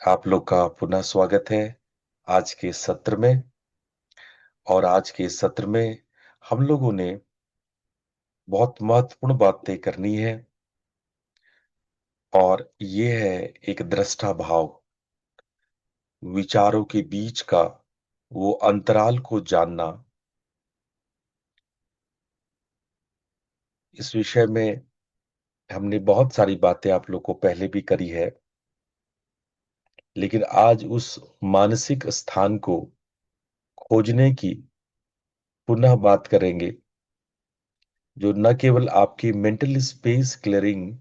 आप लोग का पुनः स्वागत है आज के सत्र में। और आज के सत्र में हम लोगों ने बहुत महत्वपूर्ण बात तय करनी है, और ये है एक दृष्टा भाव, विचारों के बीच का वो अंतराल को जानना। इस विषय में हमने बहुत सारी बातें आप लोग को पहले भी करी है, लेकिन आज उस मानसिक स्थान को खोजने की पुनः बात करेंगे, जो न केवल आपकी मेंटल स्पेस क्लियरिंग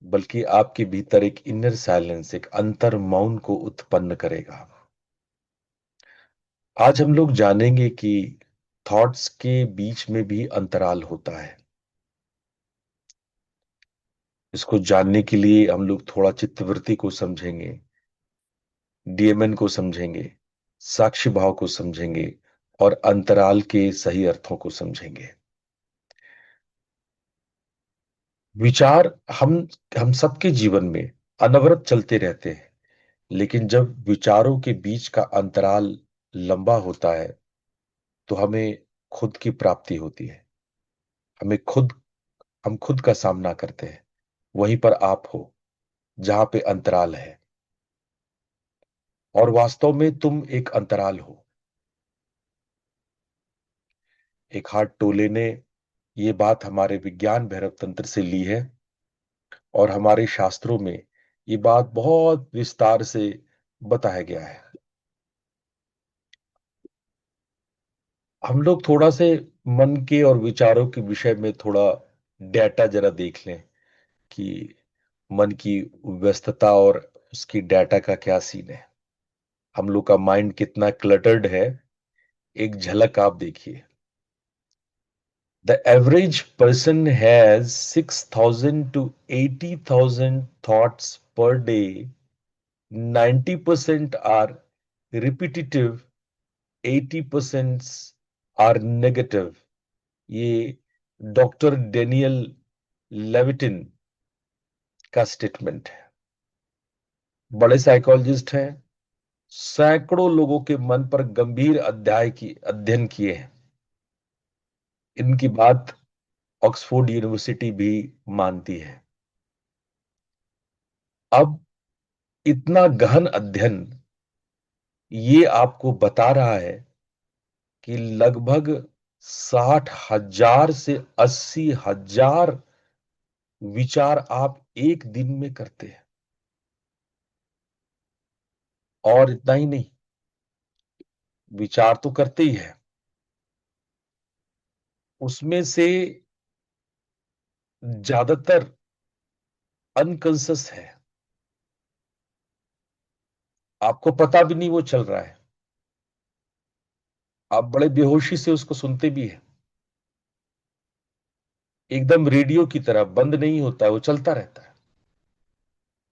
बल्कि आपके भीतर एक इनर साइलेंस, एक अंतर मौन को उत्पन्न करेगा। आज हम लोग जानेंगे कि थॉट्स के बीच में भी अंतराल होता है। इसको जानने के लिए हम लोग थोड़ा चित्तवृत्ति को समझेंगे, डीएमएन को समझेंगे, साक्षी भाव को समझेंगे और अंतराल के सही अर्थों को समझेंगे। विचार हम सबके जीवन में अनवरत चलते रहते हैं, लेकिन जब विचारों के बीच का अंतराल लंबा होता है तो हमें खुद की प्राप्ति होती है। हमें खुद हम खुद का सामना करते हैं। वहीं पर आप हो जहां पे अंतराल है, और वास्तव में तुम एक अंतराल हो। एक हार्ट टोले ने ये बात हमारे विज्ञान भैरव तंत्र से ली है, और हमारे शास्त्रों में ये बात बहुत विस्तार से बताया गया है। हम लोग थोड़ा से मन के और विचारों के विषय में थोड़ा डेटा जरा देख लें कि मन की व्यस्तता और उसकी डाटा का क्या सीन है। हम लोग का माइंड कितना क्लटर्ड है, एक झलक आप देखिए। The average person has 6,000 to 80,000 thoughts per day. 90% are repetitive, 80% are negative. ये डॉक्टर डेनियल लेविटिन का स्टेटमेंट है। बड़े साइकोलॉजिस्ट हैं, सैकड़ों लोगों के मन पर गंभीर अध्ययन किए हैं। इनकी बात ऑक्सफोर्ड यूनिवर्सिटी भी मानती है। अब इतना गहन अध्ययन ये आपको बता रहा है कि लगभग 60,000 से 80,000 विचार आप एक दिन में करते हैं। और इतना ही नहीं, विचार तो करते ही है, उसमें से ज्यादातर अनकॉन्शियस है। आपको पता भी नहीं वो चल रहा है, आप बड़े बेहोशी से उसको सुनते भी हैं। एकदम रेडियो की तरह बंद नहीं होता है, वो चलता रहता है।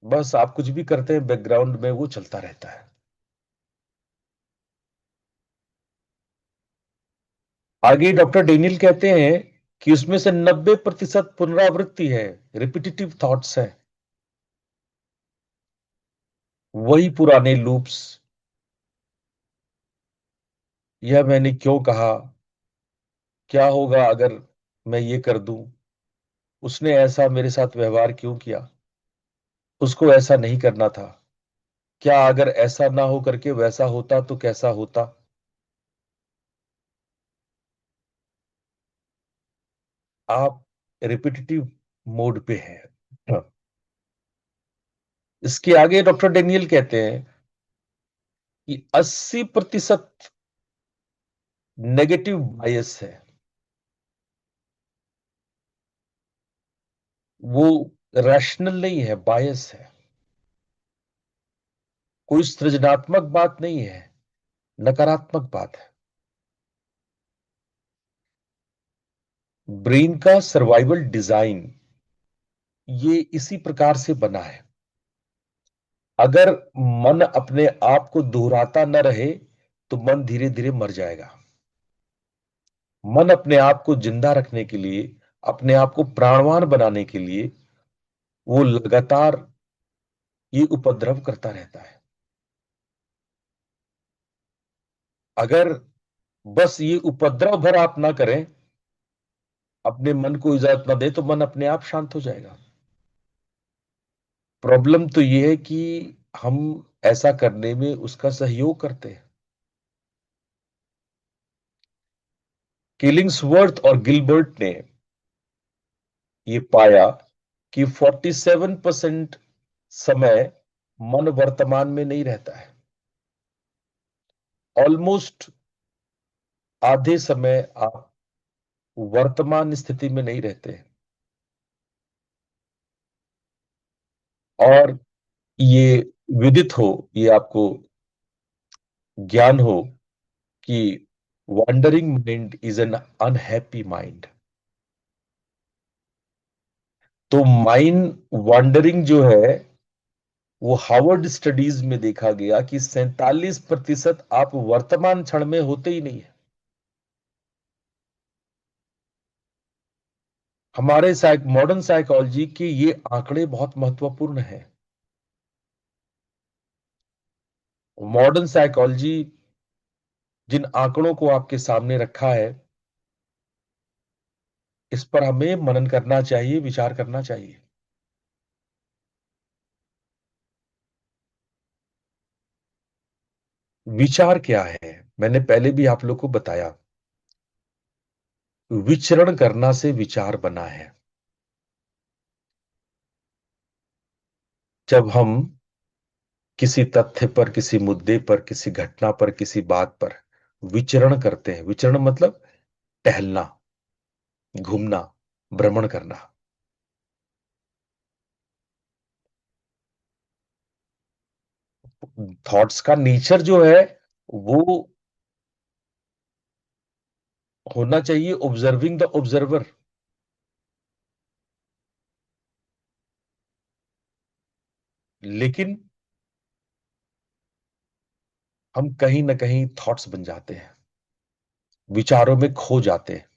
बस आप कुछ भी करते हैं, बैकग्राउंड में वो चलता रहता है। आगे डॉक्टर डेनियल कहते हैं कि उसमें से 90% पुनरावृत्ति है, रिपीटिटिव थॉट्स है, वही पुराने लूप्स। यह मैंने क्यों कहा, क्या होगा अगर मैं ये कर दूं, उसने ऐसा मेरे साथ व्यवहार क्यों किया, उसको ऐसा नहीं करना था, क्या अगर ऐसा ना हो करके वैसा होता तो कैसा होता। आप रिपीटिटिव मोड पे हैं। इसके आगे डॉक्टर डेनियल कहते हैं कि 80% नेगेटिव बायस है। वो रैशनल नहीं है, बायस है। कोई सृजनात्मक बात नहीं है, नकारात्मक बात है। ब्रेन का सर्वाइवल डिजाइन ये इसी प्रकार से बना है। अगर मन अपने आप को दोहराता न रहे तो मन धीरे धीरे मर जाएगा। मन अपने आप को जिंदा रखने के लिए, अपने आप को प्राणवान बनाने के लिए वो लगातार ये उपद्रव करता रहता है। अगर बस ये उपद्रव भर आप ना करें, अपने मन को इजाजत ना दे, तो मन अपने आप शांत हो जाएगा। प्रॉब्लम तो ये है कि हम ऐसा करने में उसका सहयोग करते हैं। किलिंग्सवर्थ और गिलबर्ट ने ये पाया कि 47% समय मन वर्तमान में नहीं रहता है। ऑलमोस्ट आधे समय आप वर्तमान स्थिति में नहीं रहते हैं। और ये विदित हो, ये आपको ज्ञान हो कि wandering mind is an unhappy mind. तो माइंड वॉन्डरिंग जो है, वो हार्वर्ड स्टडीज में देखा गया कि 47% आप वर्तमान क्षण में होते ही नहीं है। हमारे मॉडर्न साइकोलॉजी के ये आंकड़े बहुत महत्वपूर्ण है। मॉडर्न साइकोलॉजी जिन आंकड़ों को आपके सामने रखा है, इस पर हमें मनन करना चाहिए, विचार करना चाहिए। विचार क्या है? मैंने पहले भी आप लोग को बताया, विचरण करना से विचार बना है। जब हम किसी तथ्य पर, किसी मुद्दे पर, किसी घटना पर, किसी बात पर विचरण करते हैं, विचरण मतलब टहलना, घूमना, भ्रमण करना। थॉट्स का नेचर जो है, वो होना चाहिए ऑब्जर्विंग द ऑब्जर्वर। लेकिन हम कहीं ना कहीं थॉट्स बन जाते हैं, विचारों में खो जाते हैं,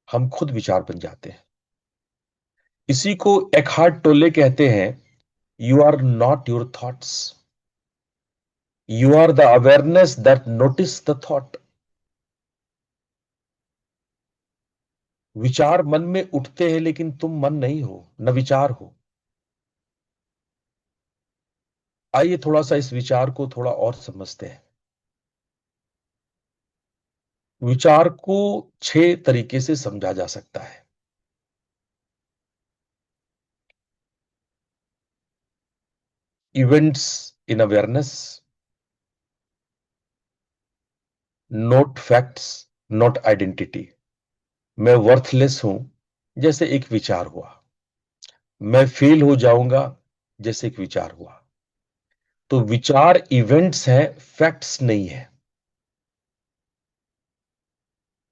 हम खुद विचार बन जाते हैं। इसी को एकहार्ट टोले कहते हैं, you are not your thoughts, you are the awareness that notice the thought. विचार मन में उठते हैं, लेकिन तुम मन नहीं हो, न विचार हो। आइए थोड़ा सा इस विचार को थोड़ा और समझते हैं। विचार को 6 तरीके से समझा जा सकता है। Events in awareness, note facts, not identity. मैं वर्थलेस हूं, जैसे एक विचार हुआ। मैं फेल हो जाऊंगा, जैसे एक विचार हुआ। तो विचार इवेंट्स हैं, फैक्ट्स नहीं है।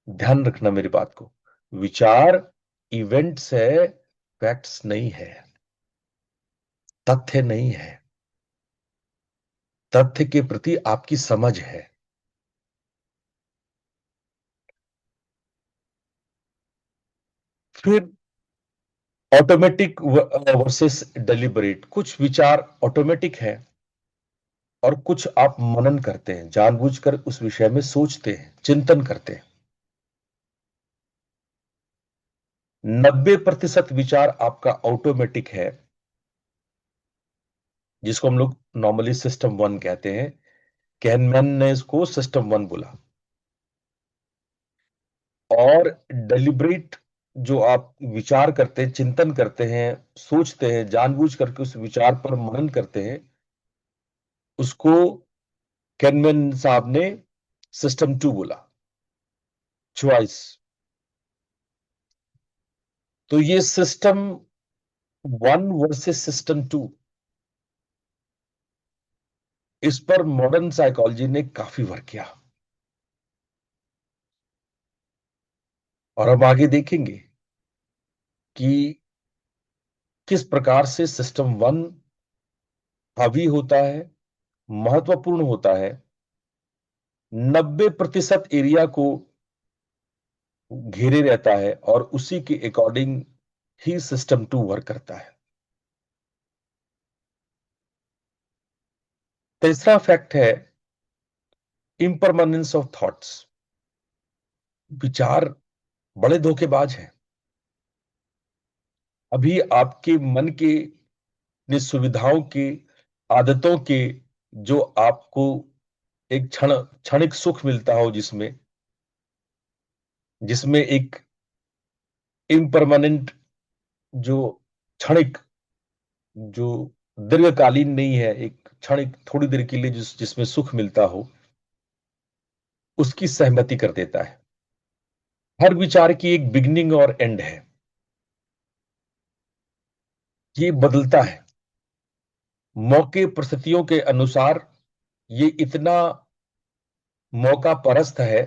ध्यान रखना मेरी बात को। विचार इवेंट्स है, फैक्ट्स नहीं है, तथ्य नहीं है। तथ्य के प्रति आपकी समझ है। फिर ऑटोमेटिक वर्सेस डेलिबरेट। कुछ विचार ऑटोमेटिक है, और कुछ आप मनन करते हैं, जानबूझकर उस विषय में सोचते हैं, चिंतन करते हैं। 90% विचार आपका ऑटोमेटिक है, जिसको हम लोग नॉर्मली सिस्टम वन कहते हैं। कहनमैन ने इसको सिस्टम वन बोला। और डेलिब्रेट, जो आप विचार करते हैं, चिंतन करते हैं, सोचते हैं, जानबूझ करके उस विचार पर मनन करते हैं, उसको कहनमैन साहब ने सिस्टम टू बोला, चॉइस। तो ये system one versus system two, इस पर मॉडर्न साइकोलॉजी ने काफी वर्क किया। और हम आगे देखेंगे कि किस प्रकार से सिस्टम वन हावी होता है, महत्वपूर्ण होता है, 90% एरिया को घेरे रहता है, और उसी के अकॉर्डिंग ही सिस्टम टू वर्क करता है। तीसरा फैक्ट है इम्परमानेंस ऑफ थॉट्स। विचार बड़े धोखेबाज हैं। अभी आपके मन के ने सुविधाओं के, आदतों के, जो आपको एक क्षणिक सुख मिलता हो, जिसमें जिसमें एक इम्परमानेंट, जो क्षणिक, जो दीर्घकालीन नहीं है, एक क्षणिक थोड़ी देर के लिए जिसमें सुख मिलता हो, उसकी सहमति कर देता है। हर विचार की एक बिगनिंग और एंड है। ये बदलता है मौके परिस्थितियों के अनुसार। ये इतना मौका परस्त है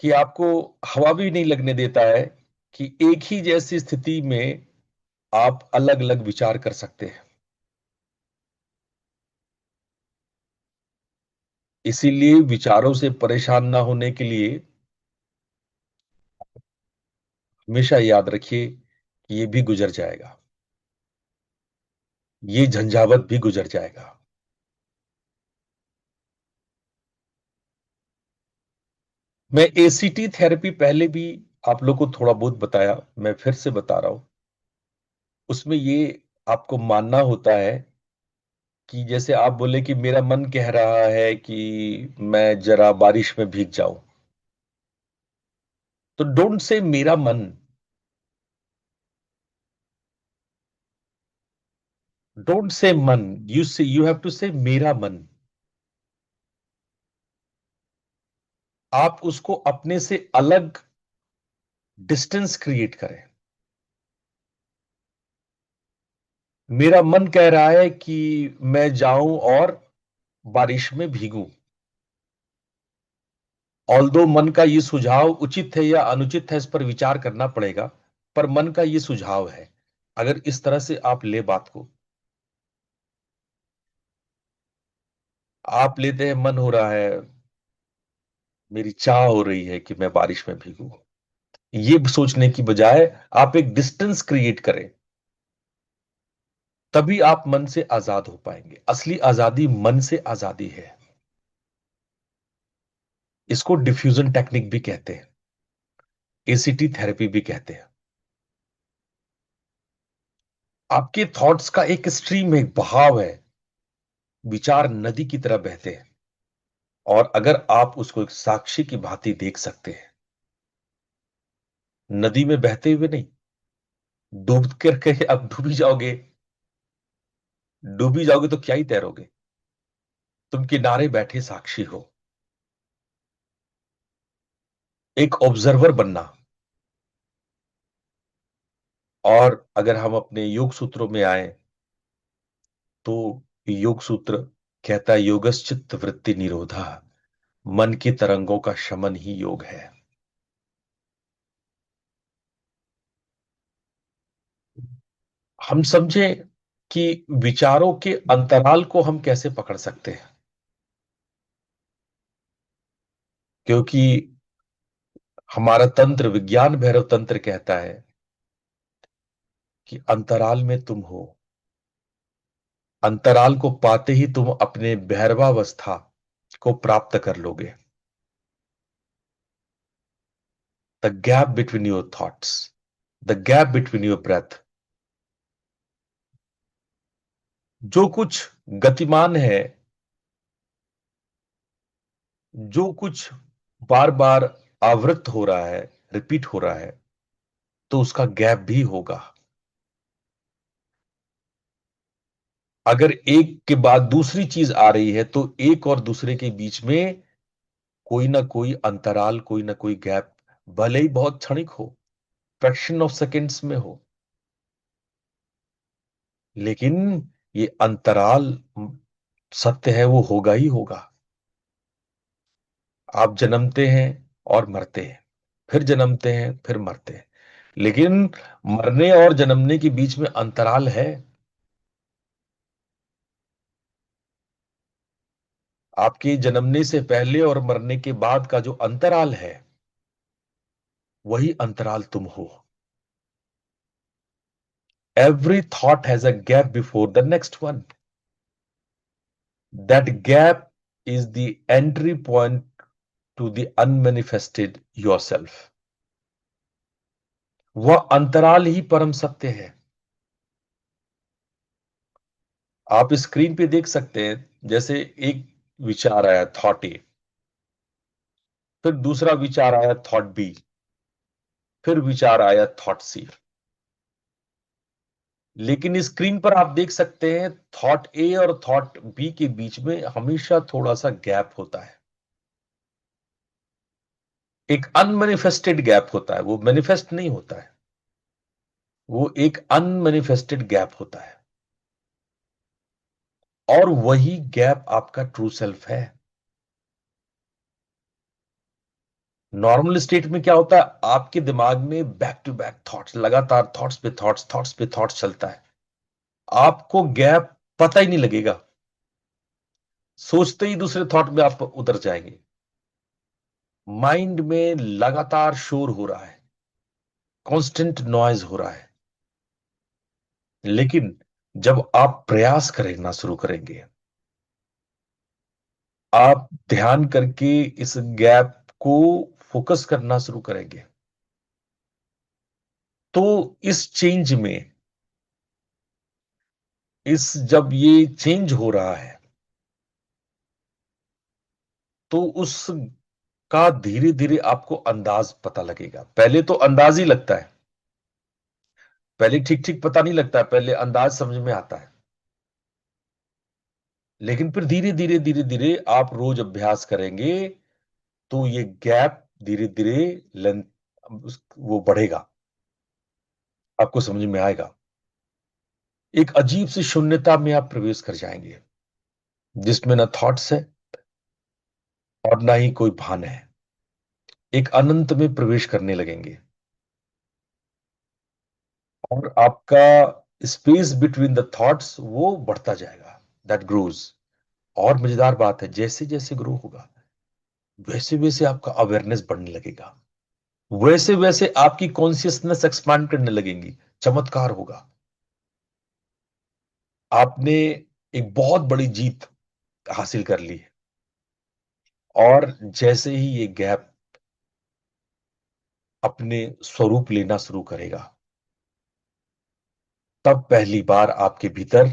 कि आपको हवा भी नहीं लगने देता है कि एक ही जैसी स्थिति में आप अलग अलग विचार कर सकते हैं। इसीलिए विचारों से परेशान ना होने के लिए हमेशा याद रखिए कि ये भी गुजर जाएगा, ये झंझावत भी गुजर जाएगा। मैं एसीटी थेरेपी पहले भी आप लोग को थोड़ा बहुत बताया, मैं फिर से बता रहा हूं। उसमें ये आपको मानना होता है कि जैसे आप बोले कि मेरा मन कह रहा है कि मैं जरा बारिश में भीग जाऊं, तो डोंट से मेरा मन, डोंट से मन, यू हैव टू से मेरा मन। आप उसको अपने से अलग डिस्टेंस क्रिएट करें। मेरा मन कह रहा है कि मैं जाऊं और बारिश में भीगूं। ऑल्दो मन का ये सुझाव उचित है या अनुचित है, इस पर विचार करना पड़ेगा, पर मन का ये सुझाव है। अगर इस तरह से आप ले बात को, आप लेते हैं मन हो रहा है, मेरी चाह हो रही है कि मैं बारिश में भीगूं, ये सोचने की बजाय आप एक डिस्टेंस क्रिएट करें। तभी आप मन से आजाद हो पाएंगे। असली आजादी मन से आजादी है। इसको डिफ्यूजन टेक्निक भी कहते हैं, एसीटी थेरेपी भी कहते हैं। आपके थॉट्स का एक स्ट्रीम है, एक बहाव है। विचार नदी की तरह बहते हैं, और अगर आप उसको एक साक्षी की भांति देख सकते हैं, नदी में बहते हुए नहीं, डूब करके आप डूबी जाओगे, डूबी जाओगे तो क्या ही तैरोगे। तुम किनारे बैठे साक्षी हो। एक ऑब्जर्वर बनना। और अगर हम अपने योग सूत्रों में आए, तो योग सूत्र कहता है योगश्चित्त वृत्ति निरोधा, मन की तरंगों का शमन ही योग है। हम समझे कि विचारों के अंतराल को हम कैसे पकड़ सकते हैं, क्योंकि हमारा तंत्र, विज्ञान भैरव तंत्र कहता है कि अंतराल में तुम हो। अंतराल को पाते ही तुम अपने भैरवावस्था को प्राप्त कर लोगे। The gap between your thoughts, the gap between your breath. जो कुछ गतिमान है, जो कुछ बार बार आवृत हो रहा है, रिपीट हो रहा है, तो उसका गैप भी होगा। अगर एक के बाद दूसरी चीज आ रही है, तो एक और दूसरे के बीच में कोई ना कोई अंतराल, कोई ना कोई गैप, भले ही बहुत क्षणिक हो, फ्रैक्शन ऑफ सेकेंड्स में हो, लेकिन ये अंतराल सत्य है, वो होगा ही होगा। आप जन्मते हैं और मरते हैं, फिर जन्मते हैं, फिर मरते हैं, लेकिन मरने और जन्मने के बीच में अंतराल है। आपके जन्मने से पहले और मरने के बाद का जो अंतराल है, वही अंतराल तुम हो। Every thought has a gap before the next one. That gap is the entry point to the unmanifested yourself. वह अंतराल ही परम सत्य है। आप स्क्रीन पे देख सकते हैं, जैसे एक विचार आया थॉट ए, फिर दूसरा विचार आया थॉट बी, फिर विचार आया थॉट सी। लेकिन स्क्रीन पर आप देख सकते हैं थॉट ए और थॉट बी के बीच में हमेशा थोड़ा सा गैप होता है। एक अनमैनिफेस्टेड गैप होता है, वो मैनिफेस्ट नहीं होता है, वो एक अनमैनिफेस्टेड गैप होता है। और वही गैप आपका ट्रू सेल्फ है। नॉर्मल स्टेट में क्या होता है, आपके दिमाग में बैक टू बैक थॉट्स, लगातार थॉट्स पे थॉट्स, थॉट्स पे थॉट्स चलता है। आपको गैप पता ही नहीं लगेगा, सोचते ही दूसरे थॉट में आप उतर जाएंगे। माइंड में लगातार शोर हो रहा है, कांस्टेंट नॉइज हो रहा है। लेकिन जब आप प्रयास करना शुरू करेंगे, आप ध्यान करके इस गैप को फोकस करना शुरू करेंगे, तो इस चेंज में, इस जब ये चेंज हो रहा है, तो उसका धीरे धीरे आपको अंदाज पता लगेगा। पहले तो अंदाज ही लगता है, पहले ठीक ठीक पता नहीं लगता है, पहले अंदाज समझ में आता है। लेकिन फिर धीरे धीरे धीरे धीरे आप रोज अभ्यास करेंगे, तो ये गैप धीरे धीरे लेंथ, वो बढ़ेगा, आपको समझ में आएगा। एक अजीब सी शून्यता में आप प्रवेश कर जाएंगे, जिसमें ना थॉट्स है और ना ही कोई भान है। एक अनंत में प्रवेश करने लगेंगे, और आपका स्पेस बिटवीन द थॉट्स वो बढ़ता जाएगा, दैट ग्रोज। और मजेदार बात है, जैसे जैसे ग्रो होगा, वैसे वैसे आपका अवेयरनेस बढ़ने लगेगा, वैसे वैसे आपकी कॉन्शियसनेस एक्सपांड करने लगेंगी। चमत्कार होगा। आपने एक बहुत बड़ी जीत हासिल कर ली है। और जैसे ही ये गैप अपने स्वरूप लेना शुरू करेगा, तब पहली बार आपके भीतर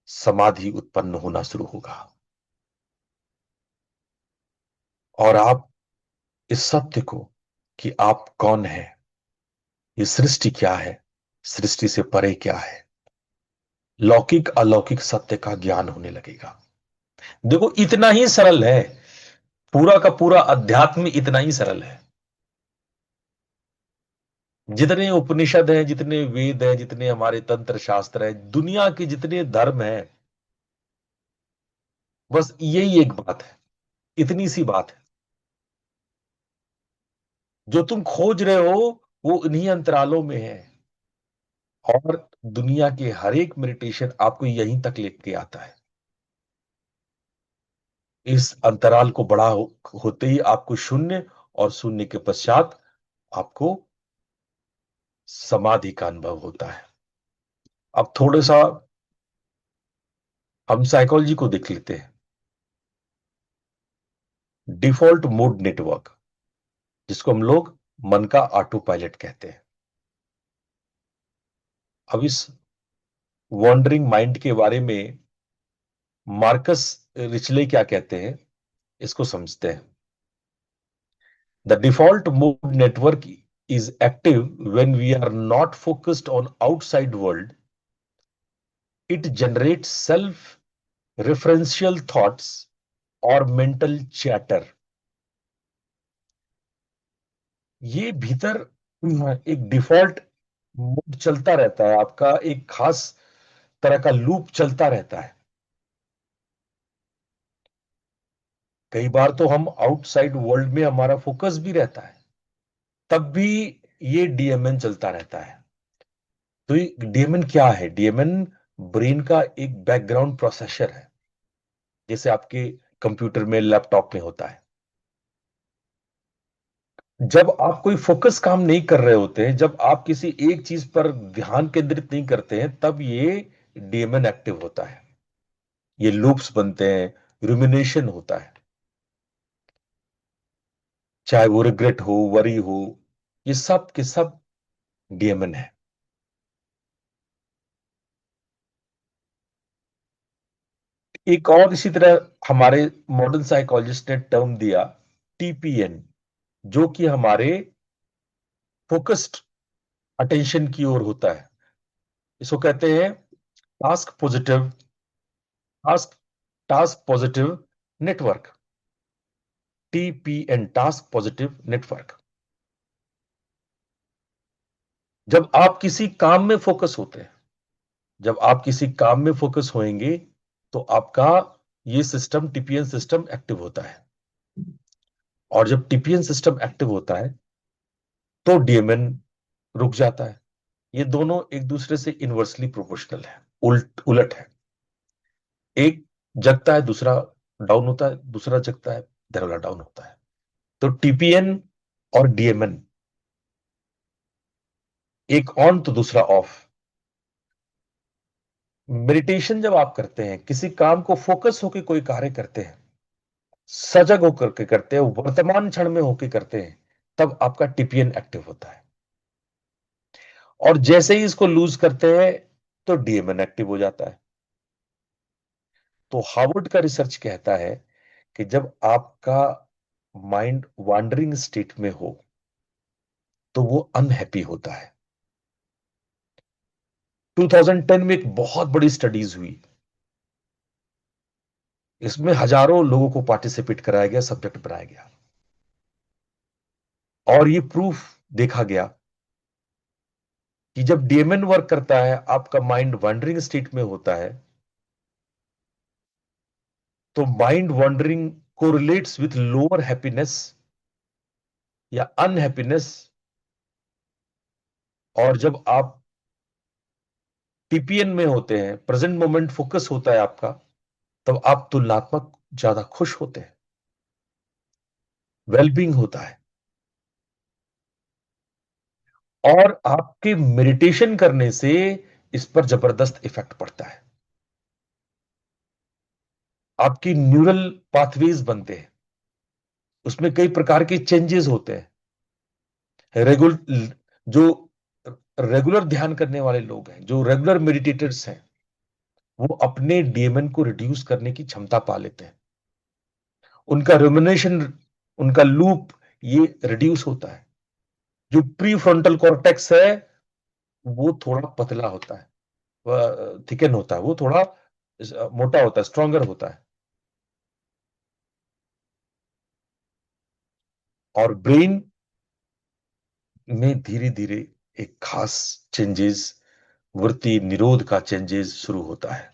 समाधि उत्पन्न होना शुरू होगा, और आप इस सत्य को, कि आप कौन है, ये सृष्टि क्या है, सृष्टि से परे क्या है, लौकिक अलौकिक सत्य का ज्ञान होने लगेगा। देखो, इतना ही सरल है, पूरा का पूरा अध्यात्म इतना ही सरल है। जितने उपनिषद हैं, जितने वेद हैं, जितने हमारे तंत्र शास्त्र हैं, दुनिया के जितने धर्म हैं, बस यही एक बात है, इतनी सी बात है। जो तुम खोज रहे हो, वो इन्हीं अंतरालों में है। और दुनिया के हर एक मेडिटेशन आपको यहीं तक लेके आता है। इस अंतराल को बड़ा होते ही आपको शून्य, और शून्य के पश्चात आपको समाधि का अनुभव होता है। अब थोड़ा सा हम साइकोलॉजी को देख लेते हैं। डिफॉल्ट मोड नेटवर्क, जिसको हम लोग मन का ऑटो पायलट कहते हैं। अब इस वॉन्डरिंग माइंड के बारे में मार्कस रिचले क्या कहते हैं, इसको समझते हैं। The default mode network is active when we are not focused on outside world. It generates self referential thoughts और mental chatter. ये भीतर एक डिफॉल्ट मोड चलता रहता है, आपका एक खास तरह का लूप चलता रहता है। कई बार तो हम आउटसाइड वर्ल्ड में हमारा फोकस भी रहता है, तब भी ये डीएमएन चलता रहता है। तो ये डीएमएन क्या है? डीएमएन ब्रेन का एक बैकग्राउंड प्रोसेसर है, जैसे आपके कंप्यूटर में, लैपटॉप में होता है। जब आप कोई फोकस काम नहीं कर रहे होते हैं, जब आप किसी एक चीज पर ध्यान केंद्रित नहीं करते हैं, तब ये डीएमएन एक्टिव होता है, ये लूप्स बनते हैं, रुमिनेशन होता है, चाहे वो रिग्रेट हो, वरी हो, ये सब के सब डीएमएन है। एक और इसी तरह हमारे मॉडर्न साइकोलॉजिस्ट ने टर्म दिया, टीपीएन, जो कि हमारे फोकस्ड अटेंशन की ओर होता है। इसको कहते हैं task positive, task task positive network, TPN, task positive network. जब आप किसी काम में फोकस होते हैं, जब आप किसी काम में फोकस होएंगे, तो आपका ये सिस्टम, टीपीएन सिस्टम एक्टिव होता है। और जब टीपीएन सिस्टम एक्टिव होता है, तो डीएमएन रुक जाता है। ये दोनों एक दूसरे से इनवर्सली प्रोपोर्शनल है, उल्ट उलट है। एक जगता है, दूसरा डाउन होता है, दूसरा जगता है, इधर वाला डाउन होता है। तो टीपीएन और डीएमएन, एक ऑन तो दूसरा ऑफ। मेडिटेशन जब आप करते हैं, किसी काम को फोकस होकर कोई कार्य करते हैं, सजग होकर के करते हैं, वर्तमान क्षण में होकर करते हैं, तब आपका टीपीएन एक्टिव होता है। और जैसे ही इसको लूज करते हैं, तो डीएमएन एक्टिव हो जाता है। तो हार्वर्ड का रिसर्च कहता है कि जब आपका माइंड वांडरिंग स्टेट में हो, तो वो अनहैप्पी होता है। 2010 में एक बहुत बड़ी स्टडीज हुई। इसमें हजारों लोगों को पार्टिसिपेट कराया गया, सब्जेक्ट बनाया गया, और ये प्रूफ देखा गया कि जब डीएमएन वर्क करता है, आपका माइंड वॉन्डरिंग स्टेट में होता है, तो mind wandering correlates with lower happiness या अनहैप्पीनेस। और जब आप टीपीएन में होते हैं, प्रेजेंट मोमेंट फोकस होता है आपका, तब आप तुलनात्मक ज्यादा खुश होते हैं, वेलबींग होता है। और आपके मेडिटेशन करने से इस पर जबरदस्त इफेक्ट पड़ता है। आपकी न्यूरल पाथवेज बनते हैं, उसमें कई प्रकार के चेंजेस होते हैं। जो रेगुलर ध्यान करने वाले लोग हैं, जो रेगुलर मेडिटेटर्स हैं, वो अपने डीएमएन को रिड्यूस करने की क्षमता पा लेते हैं। उनका रुमिनेशन, उनका लूप, ये रिड्यूस होता है। जो प्री फ्रंटल कॉर्टेक्स है, वो थोड़ा पतला होता है, वह थिकन होता है, वो थोड़ा मोटा होता है, स्ट्रांगर होता है। और ब्रेन में धीरे धीरे एक खास चेंजेस, वृत्ति निरोध का चेंजेस शुरू होता है।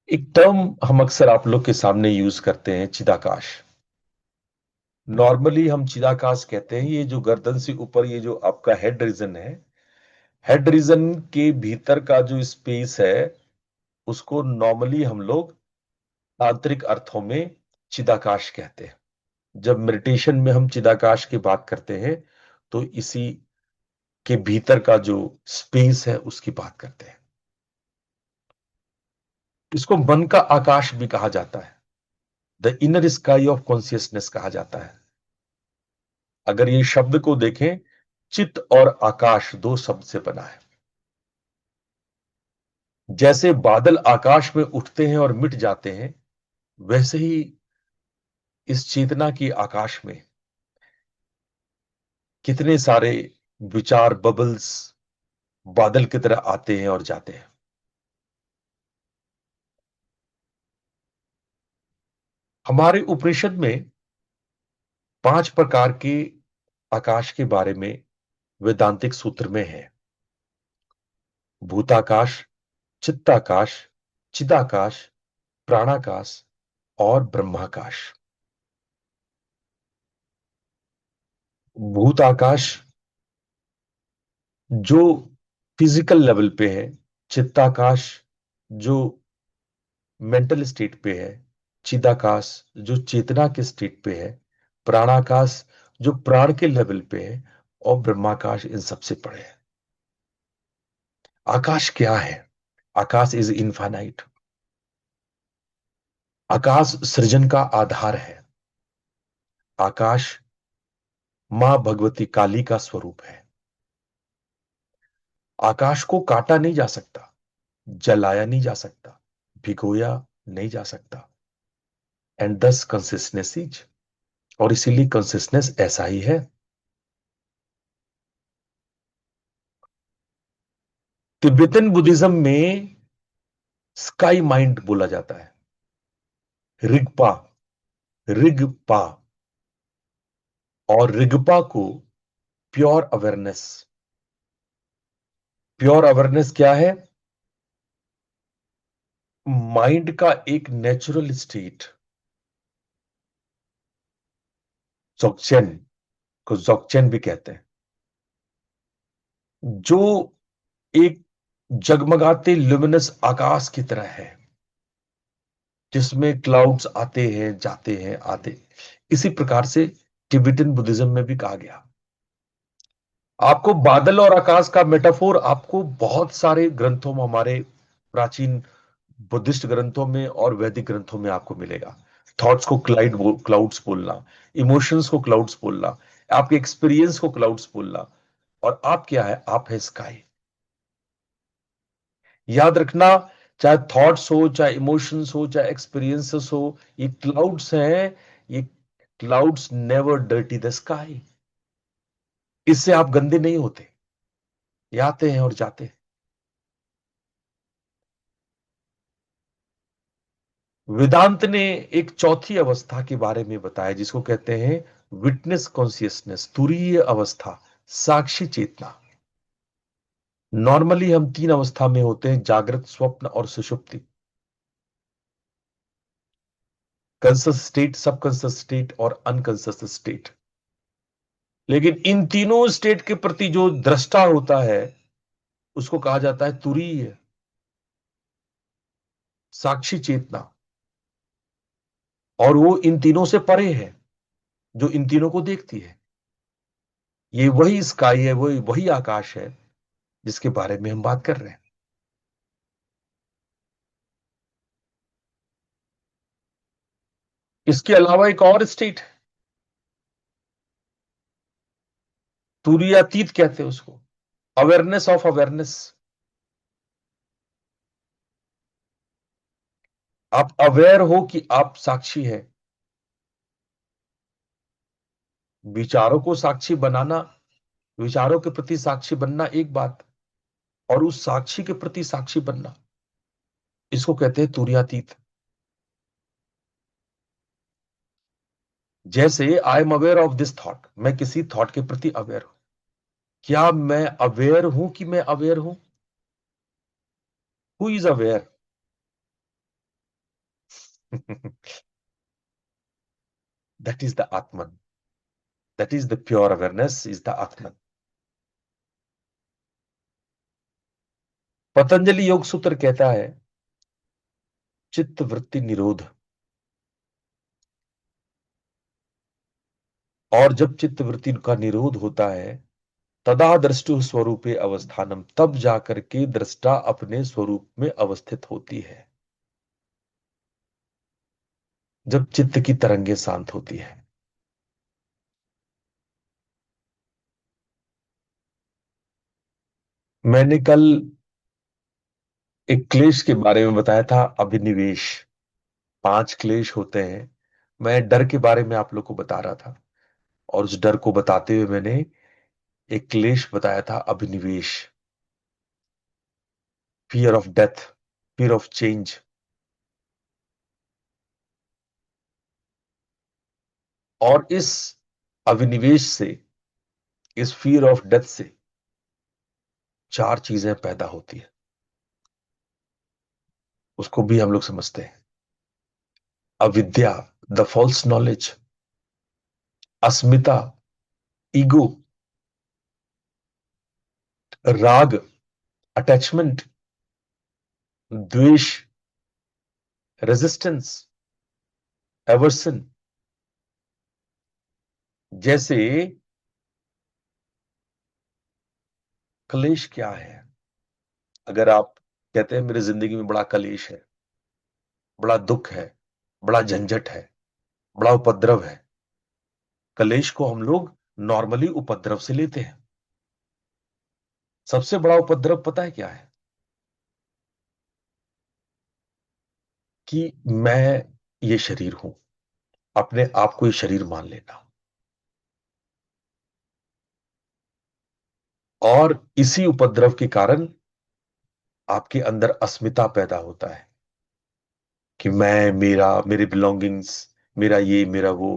एक टर्म हम अक्सर आप लोग के सामने यूज करते हैं, चिदाकाश। नॉर्मली हम चिदाकाश कहते हैं, ये जो गर्दन से ऊपर ये जो आपका हेड रीजन है, हेड रीजन के भीतर का जो स्पेस है, उसको नॉर्मली हम लोग तांत्रिक अर्थों में चिदाकाश कहते हैं। जब मेडिटेशन में हम चिदाकाश की बात करते हैं, तो इसी के भीतर का जो स्पेस है, उसकी बात करते हैं। इसको मन का आकाश भी कहा जाता है, the inner sky of consciousness कहा जाता है। अगर ये शब्द को देखें, चित्त और आकाश दो शब्द से बना है। जैसे बादल आकाश में उठते हैं और मिट जाते हैं, वैसे ही इस चेतना की आकाश में कितने सारे विचार बबल्स बादल की तरह आते हैं और जाते हैं। हमारे उपनिषद में 5 प्रकार के आकाश के बारे में वेदांतिक सूत्र में है। भूताकाश, चित्ताकाश, चिदाकाश, प्राणाकाश और ब्रह्माकाश। भूताकाश जो फिजिकल लेवल पे है, चित्ताकाश जो मेंटल स्टेट पे है, चिदाकाश जो चेतना के स्टेट पे है, प्राणाकाश जो प्राण के लेवल पे है, और ब्रह्माकाश इन सबसे परे है। आकाश क्या है? आकाश इज इनफाइनाइट। आकाश सृजन का आधार है। आकाश मां भगवती काली का स्वरूप है। आकाश को काटा नहीं जा सकता, जलाया नहीं जा सकता, भिगोया नहीं जा सकता। एंड दस कंसिस्टेंसीज, और इसीलिए कंसिस्टेंस ऐसा ही है। तिब्बतन बुद्धिज्म में स्काई माइंड बोला जाता है। रिगपा, रिगपा, और रिगपा को प्योर अवेयरनेस। प्योर अवेयरनेस क्या है? माइंड का एक नेचुरल स्टेट, जोक्चेन को जोक्चेन भी कहते हैं, जो एक जगमगाते ल्यूमिनस आकाश की तरह है, जिसमें क्लाउड्स आते हैं जाते हैं आते। इसी प्रकार से टिबेटन बुद्धिज्म में भी कहा गया। आपको बादल और आकाश का मेटाफोर आपको बहुत सारे ग्रंथों में, हमारे प्राचीन बुद्धिस्ट ग्रंथों में और वैदिक ग्रंथों में आपको मिलेगा। थॉट्स को क्लाउड्स बोलना, इमोशंस को क्लाउड्स बोलना, आपके एक्सपीरियंस को क्लाउड्स बोलना। और आप क्या है? आप है स्काई। याद रखना, चाहे थॉट्स हो, चाहे इमोशंस हो, चाहे एक्सपीरियंसेस हो, ये क्लाउड्स हैं। ये clouds never dirty the sky. इससे आप गंदे नहीं होते, ये आते हैं और जाते हैं। वेदांत ने एक चौथी अवस्था के बारे में बताया, जिसको कहते हैं विटनेस कॉन्सियसनेस, तुरीय अवस्था, साक्षी चेतना। नॉर्मली हम तीन अवस्था में होते हैं, जागृत, स्वप्न और सुषुप्ति। कंसस स्टेट, सब कंसस स्टेट और अनकंसस स्टेट। लेकिन इन तीनों स्टेट के प्रति जो दृष्टा होता है, उसको कहा जाता है तुरीय, साक्षी चेतना। और वो इन तीनों से परे है, जो इन तीनों को देखती है। ये वही स्काई है, वही वही आकाश है जिसके बारे में हम बात कर रहे हैं। इसके अलावा एक और स्टेट, तुरीयातीत कहते हैं उसको, अवेयरनेस ऑफ अवेयरनेस। आप अवेयर हो कि आप साक्षी है। विचारों को साक्षी बनाना, विचारों के प्रति साक्षी बनना एक बात, और उस साक्षी के प्रति साक्षी बनना, इसको कहते हैं तुरीयातीत। जैसे I am aware of this thought, मैं किसी थॉट के प्रति अवेयर हूं। क्या मैं अवेयर हूं कि मैं अवेयर हूं? Who is aware? That is the atman. That is the pure awareness, is the atman. Patanjali योग सूत्र कहता है चित्त वृत्ति निरोध। और जब चित्त वृत्ति का निरोध होता है, तदा दृष्टु स्वरूपे अवस्थानम, तब जाकर के दृष्टा अपने स्वरूप में अवस्थित होती है, जब चित्त की तरंगे शांत होती है। मैंने कल एक क्लेश के बारे में बताया था, अभिनिवेश। 5 क्लेश होते हैं। मैं डर के बारे में आप लोग को बता रहा था, और उस डर को बताते हुए मैंने एक क्लेश बताया था, अभिनिवेश। Fear of death, fear of change. और इस अभिनिवेश से, इस फियर ऑफ डेथ से 4 चीजें पैदा होती है। उसको भी हम लोग समझते हैं। अविद्या, द फॉल्स नॉलेज। अस्मिता, ईगो। राग, अटैचमेंट। द्वेष, रेजिस्टेंस, एवर्सन। जैसे कलेश क्या है? अगर आप कहते हैं मेरी जिंदगी में बड़ा कलेश है, बड़ा दुख है, बड़ा झंझट है, बड़ा उपद्रव है, कलेश को हम लोग नॉर्मली उपद्रव से लेते हैं। सबसे बड़ा उपद्रव पता है क्या है? कि मैं ये शरीर हूं, अपने आप को ये शरीर मान लेना। और इसी उपद्रव के कारण आपके अंदर अस्मिता पैदा होता है कि मैं, मेरा, मेरे बिलोंगिंग्स, मेरा ये, मेरा वो,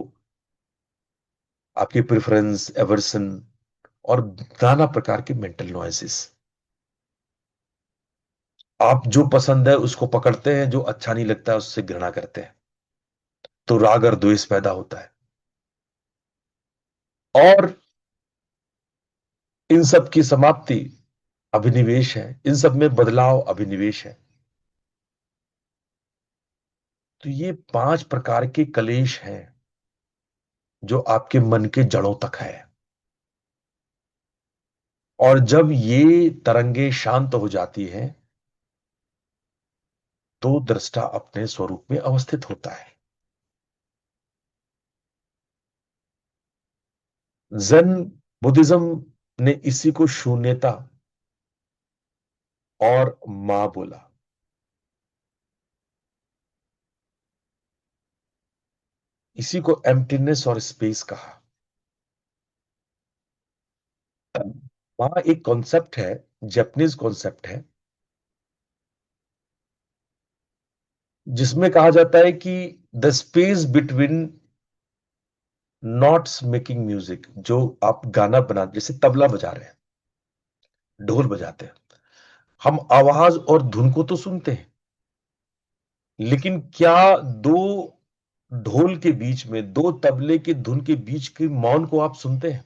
आपके प्रेफरेंस, एवर्सन और नाना प्रकार के मेंटल नॉइसेस। आप जो पसंद है उसको पकड़ते हैं, जो अच्छा नहीं लगता है उससे घृणा करते हैं। तो राग और द्वेष पैदा होता है। और इन सब की समाप्ति अभिनिवेश है, इन सब में बदलाव अभिनिवेश है। तो ये 5 प्रकार के कलेश हैं जो आपके मन के जड़ों तक है। और जब ये तरंगे शांत हो जाती हैं तो दृष्टा अपने स्वरूप में अवस्थित होता है। जैन बुद्धिज्म ने इसी को शून्यता और मां बोला। इसी को एम्प्टीनेस और स्पेस कहा। वहां एक कॉन्सेप्ट है, जापानीज कॉन्सेप्ट है, जिसमें कहा जाता है कि the space between notes making music. जो आप गाना बना, जैसे तबला बजा रहे हैं, ढोल बजाते हैं, हम आवाज और धुन को तो सुनते हैं, लेकिन क्या दो ढोल के बीच में, दो तबले की धुन के बीच के मौन को आप सुनते हैं?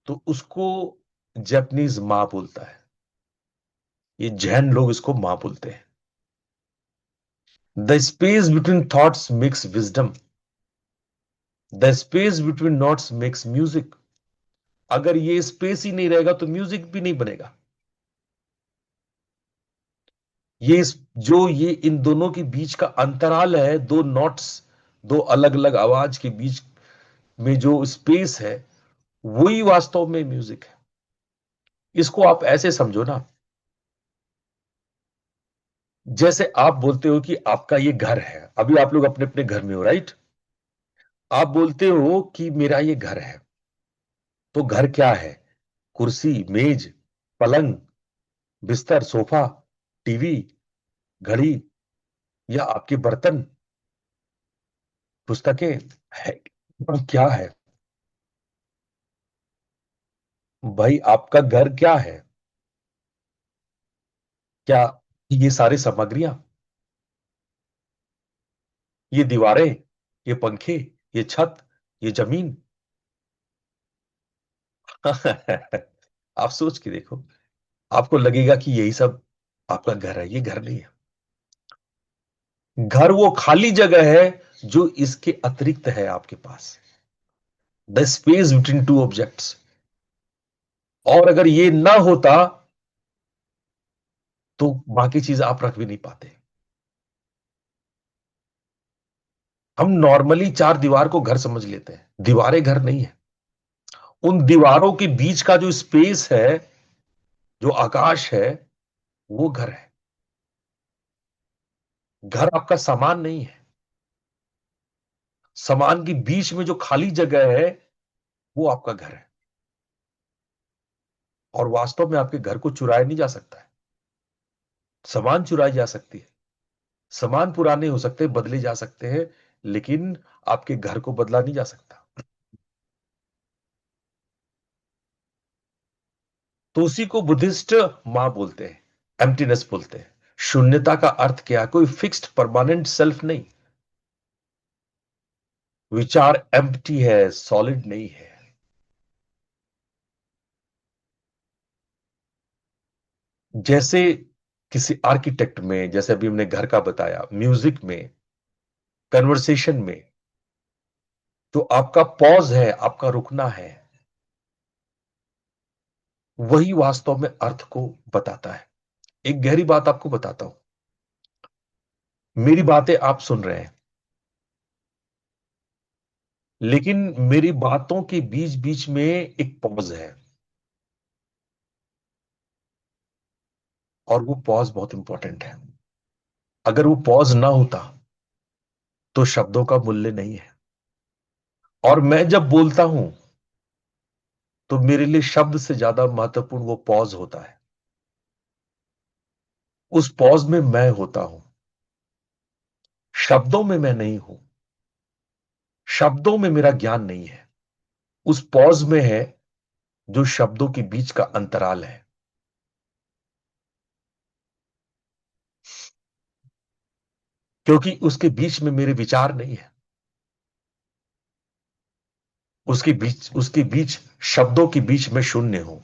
तो उसको जापानीज मां बोलता है। ये जैन लोग इसको मां बोलते हैं। The space between thoughts makes wisdom, the space between notes makes music. अगर ये स्पेस ही नहीं रहेगा तो म्यूजिक भी नहीं बनेगा। ये जो ये इन दोनों के बीच का अंतराल है, दो नोट्स, दो अलग अलग आवाज के बीच में जो स्पेस है, वही वास्तव में म्यूजिक है। इसको आप ऐसे समझो ना, जैसे आप बोलते हो कि आपका ये घर है। अभी आप लोग अपने अपने घर में हो, राइट? आप बोलते हो कि मेरा ये घर है। तो घर क्या है? कुर्सी, मेज, पलंग, बिस्तर, सोफा, टीवी, घड़ी, या आपके बर्तन, पुस्तकें है? और क्या है? भाई आपका घर क्या है? क्या ये सारी सामग्रियां, ये दीवारें, ये पंखे, ये छत, ये जमीन? आप सोच के देखो, आपको लगेगा कि यही सब आपका घर है। ये घर नहीं है। घर वो खाली जगह है जो इसके अतिरिक्त है आपके पास, the space between two objects. और अगर ये ना होता तो बाकी चीज आप रख भी नहीं पाते। हम नॉर्मली चार दीवार को घर समझ लेते हैं, दीवारें घर नहीं है। उन दीवारों के बीच का जो स्पेस है, जो आकाश है, वो घर है। घर आपका सामान नहीं है। सामान के बीच में जो खाली जगह है, वो आपका घर है। और वास्तव में आपके घर को चुराया नहीं जा सकता है। सामान चुराई जा सकती है, सामान पुराने हो सकते हैं, बदले जा सकते हैं, लेकिन आपके घर को बदला नहीं जा सकता। तो उसी को बुद्धिस्ट मां बोलते हैं, एम्प्टीनेस बोलते हैं। शून्यता का अर्थ क्या? कोई फिक्स्ड परमानेंट सेल्फ नहीं। विचार एम्प्टी है, सॉलिड नहीं है। जैसे किसी आर्किटेक्ट में, जैसे अभी हमने घर का बताया, म्यूजिक में, कन्वर्सेशन में, तो आपका पॉज है, आपका रुकना है, वही वास्तव में अर्थ को बताता है। एक गहरी बात आपको बताता हूं। मेरी बातें आप सुन रहे हैं, लेकिन मेरी बातों के बीच बीच में एक पॉज है, और वो पॉज बहुत इंपॉर्टेंट है। अगर वो पॉज ना होता तो शब्दों का मूल्य नहीं है। और मैं जब बोलता हूं तो मेरे लिए शब्द से ज्यादा महत्वपूर्ण वो पॉज होता है। उस पॉज में मैं होता हूं, शब्दों में मैं नहीं हूं, शब्दों में मेरा ज्ञान नहीं है। उस पॉज में है जो शब्दों के बीच का अंतराल है। क्योंकि उसके बीच में मेरे विचार नहीं है, उसके बीच शब्दों के बीच में शून्य हूं।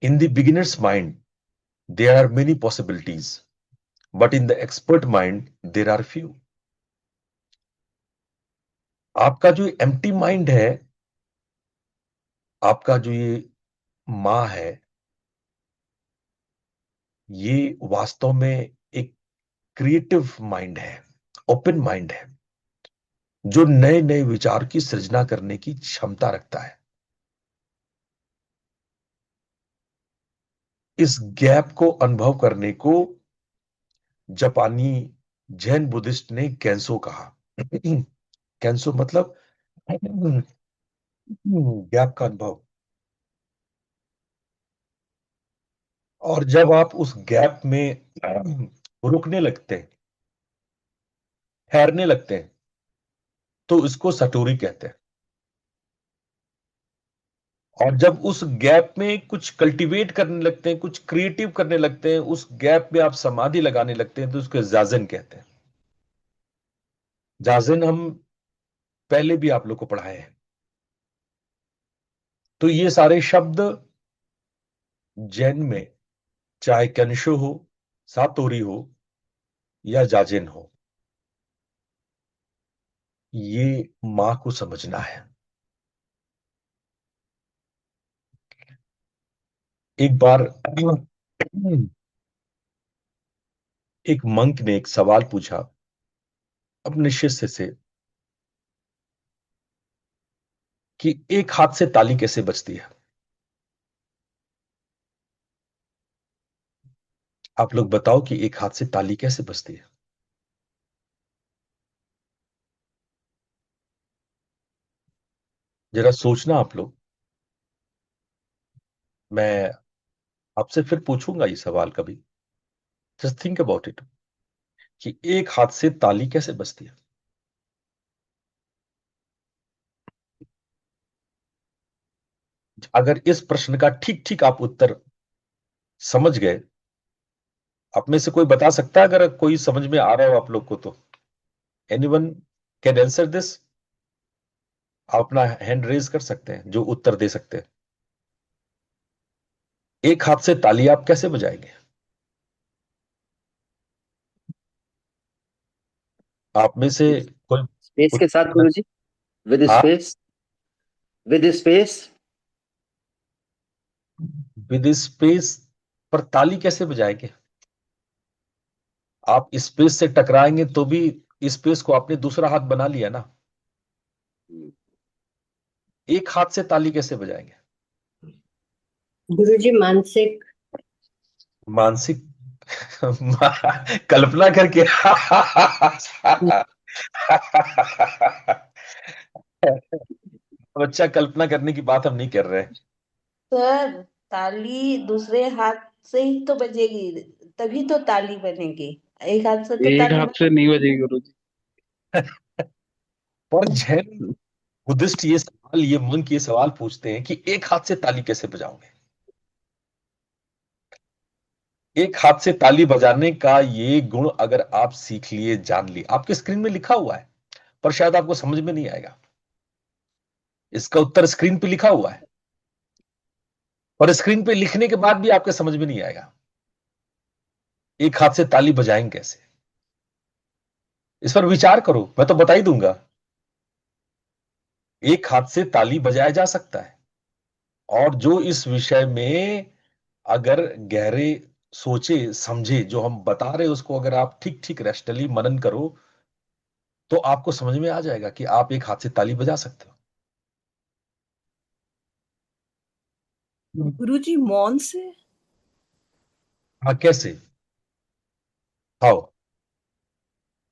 In the beginner's mind there are many possibilities, but in the expert mind there are few. आपका जो एम्प्टी माइंड है, आपका जो ये मां है, ये वास्तव में एक क्रिएटिव माइंड है, ओपन माइंड है, जो नए नए विचार की सृजना करने की क्षमता रखता है। इस गैप को अनुभव करने को जापानी जैन बुद्धिस्ट ने कैंसो कहा। कैंसो मतलब गैप का अनुभव। और जब आप उस गैप में रुकने लगते हैं, ठहरने लगते हैं, तो इसको सटोरी कहते हैं। और जब उस गैप में कुछ कल्टीवेट करने लगते हैं, कुछ क्रिएटिव करने लगते हैं, उस गैप में आप समाधि लगाने लगते हैं, तो उसको जाजन कहते हैं। जाजन हम पहले भी आप लोग को पढ़ाए हैं। तो ये सारे शब्द जैन में, चाहे कैनशो हो, सातोरी हो, या जाजिन हो, ये मां को समझना है। एक बार एक मंक ने एक सवाल पूछा अपने शिष्य से कि एक हाथ से ताली कैसे बजती है। आप लोग बताओ कि एक हाथ से ताली कैसे बजती है। जरा सोचना आप लोग। मैं आपसे फिर पूछूंगा ये सवाल कभी। जस्ट थिंक अबाउट इट, कि एक हाथ से ताली कैसे बजती है। अगर इस प्रश्न का ठीक ठीक आप उत्तर समझ गए, आप में से कोई बता सकता है अगर कोई समझ में आ रहा हो आप लोग को तो? Anyone can answer this? आप अपना हैंड रेज कर सकते हैं जो उत्तर दे सकते हैं। एक हाथ से ताली आप कैसे बजाएंगे? आप में से कोई स्पेस के साथ उत्तर? गुरुजी, विद हाँ, space, with space. With space, पर ताली कैसे बजाएंगे? आप स्पेस से टकराएंगे तो भी स्पेस को आपने दूसरा हाथ बना लिया ना। एक हाथ से ताली कैसे बजाएंगे? गुरुजी मानसिक। मानसिक कल्पना करके बच्चा, कल्पना करने की बात हम नहीं कर रहे। सर, ताली दूसरे हाथ से ही तो बजेगी, तभी तो ताली बनेगी। एक हाथ से तो एक ताली हाथ से नहीं बजेगी गुरुजी। पर जैन बुद्धिस्ट ये मंक ये सवाल पूछते हैं कि एक हाथ से ताली कैसे बजाओगे। एक हाथ से ताली बजाने का ये गुण अगर आप सीख लिए, जान लिए, आपके स्क्रीन में लिखा हुआ है, पर शायद आपको समझ में नहीं आएगा। इसका उत्तर स्क्रीन पे लिखा हुआ है, और स्क्रीन पे लिखने के बाद भी आपके समझ में नहीं आएगा एक हाथ से ताली बजाएंगे कैसे। इस पर विचार करो, मैं तो बता ही दूंगा। एक हाथ से ताली बजाया जा सकता है, और जो इस विषय में अगर गहरे सोचे समझे, जो हम बता रहे हैं उसको अगर आप ठीक ठीक रैशनली मनन करो, तो आपको समझ में आ जाएगा कि आप एक हाथ से ताली बजा सकते हो। गुरुजी मौन से? हाँ, कैसे? आओ,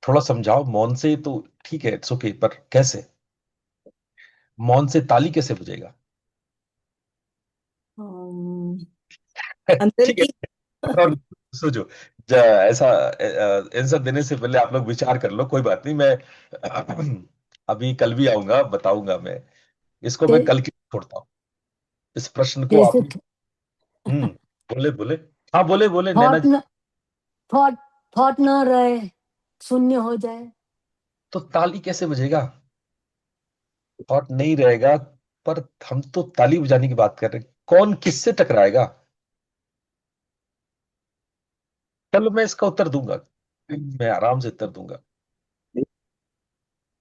थोड़ा समझाओ। मौन से तो ठीक है, इट्स ओके, पर कैसे? मौन से ताली कैसे बजेगा? अम, अंदर ठीक है। की। और सोचो, ऐसा आंसर देने से पहले आप लोग विचार कर लो, कोई बात नहीं। मैं अभी कल भी आऊंगा, बताऊंगा मैं इसको। मैं कल की छोड़ता हूँ इस प्रश्न को। आप जैसे हम्म, बोले बोले। हाँ, बोले बोले नैना थॉट जी। न थॉट थॉट न रहे, शून्य हो जाए। तो ताली कैसे बजेगा? थॉट नहीं रहेगा। पर हम तो ताली बजाने की बात कर रहे हैं, कौन किससे टकराएगा? चलो, मैं इसका उत्तर दूंगा, मैं आराम से उत्तर दूंगा।